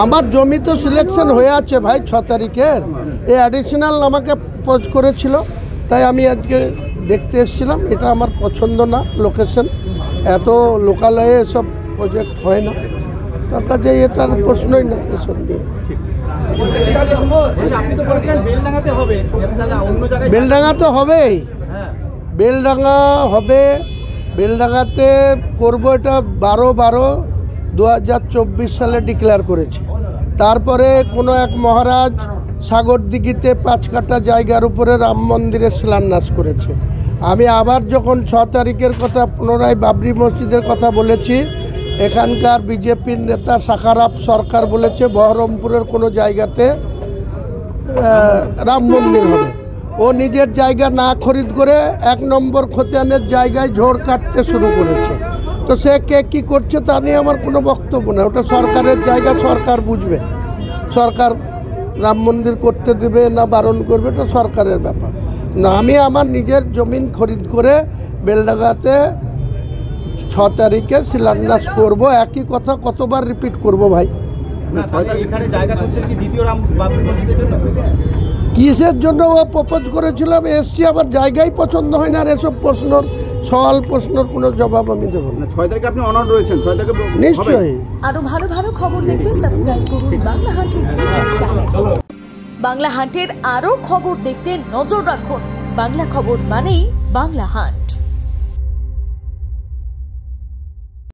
আমার জমি তো সিলেকশন হয়ে আছে ভাই 6 তারিখের। এই অ্যাডিশনাল আমাকে পোজ করেছিল, তাই আমি আজকে দেখতে এসেছিলাম। এটা আমার পছন্দ না, লোকেশন এত লোকালয়ে এসব প্রজেক্ট হয় না, তার কাছে এটার প্রশ্নই না এসব নিয়ে। বেলডাঙ্গা তো হবেই, বেলডাঙ্গা হবে। বেলডাঙ্গাতে করবো, এটা 12/12/2024 সালে ডিক্লেয়ার করেছে। তারপরে কোনো এক মহারাজ সাগরদিঘিতে 5 কাঠা জায়গার উপরে রাম মন্দিরের শিলান্যাস করেছে। আমি আবার যখন 6 তারিখের কথা পুনরায় বাবরি মসজিদের কথা বলেছি, এখানকার বিজেপির নেতা সাখারাপ সরকার বলেছে বহরমপুরের কোনো জায়গাতে রাম মন্দির হবে। ও নিজের জায়গা না খরিদ করে 1 নম্বর খতিয়ানের জায়গায় ঝোড় কাটতে শুরু করেছে। তো সে কে কী করছে তা নিয়ে আমার কোনো বক্তব্য না, ওটা সরকারের জায়গা, সরকার বুঝবে। সরকার রাম মন্দির করতে দেবে না বারণ করবে, এটা সরকারের ব্যাপার না। আমি আমার নিজের জমিন খরিদ করে বেলডাঙ্গাতে 6 তারিখে শিলান্যাস করব। একই কথা কতবার রিপিট করব ভাই? কিসের জন্য ও প্রপোজ করেছিলাম এসছি, আমার জায়গায় পছন্দ হয় না। আর এসব প্রশ্নর সওয়াল প্রশ্নের কোনো জবাব আমি দেবো না। 6 তারিখে আপনি অনার রয়েছেন, 6 তারিখে নিশ্চয়ই। আরো ভালো ভালো খবর দেখতে সাবস্ক্রাইব করুন বাংলা হান্টের ইউটিউব চ্যানেল। বাংলা হান্টের আরো খবর দেখতে নজর রাখুন। বাংলা খবর মানেই বাংলা হান্ট।